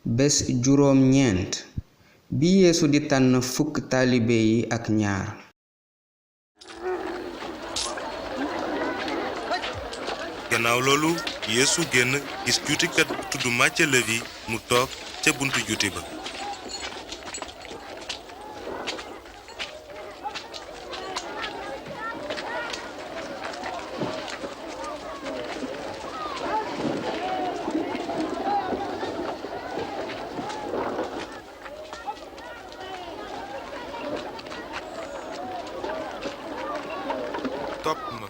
bés juróom ñeent bi yeesu di tànn fukk taalibe yi ak ñaar. gannaaw loolu yeesu génn gis juutikat bu tudd màcce levi mu toog ca buntu juuti ba. topp ma.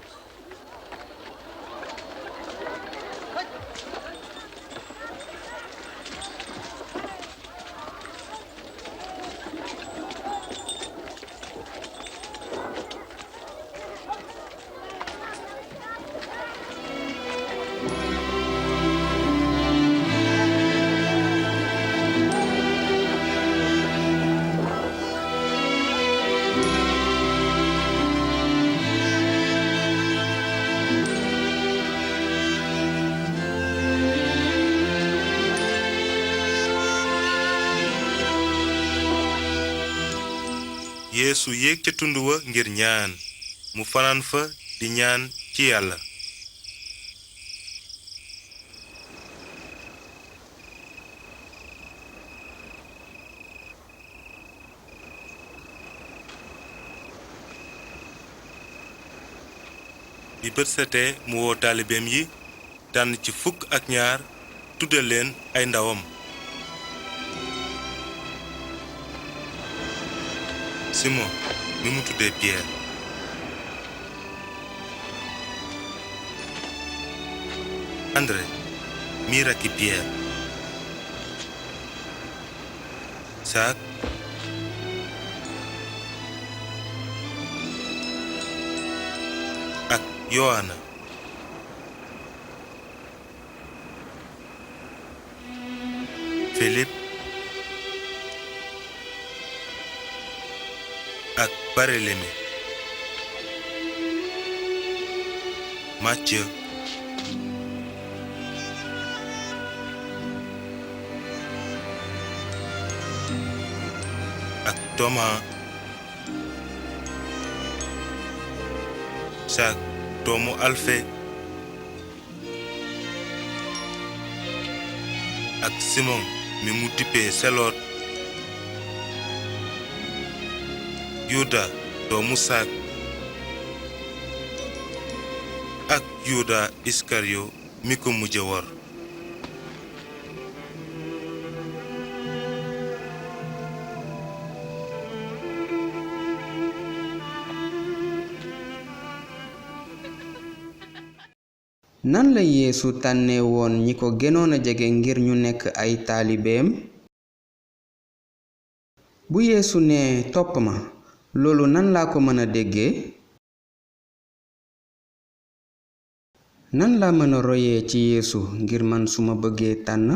yeesu yéeg ca tund wa ngir ñaan mu fanaan fa di ñaan ci yàlla. bi bët setee mu woo taalibeem yi tànn ci fukk ak ñaar tudde leen ay ndawam. simon mi mu tuddee Pierre, André mi rakki Pierre, Saak ak Yowaana, Philippe ak Barthélemy, Matthieu ak Thomas, Saak doomu Alfe ak Simon mi mu dippee Seloot, Yuda doomu Saak ak Yuda Iskariyo mi ko mujje wor. nan la yeesu tànnee woon ñi ko gënoon a jege ngir ñu nekk ay taalibeem? bu yeesu ne topp ma, loolu nan laa ko mën a déggee? nan laa mën a royee ci yeesu ngir man su ma bëggee tànn?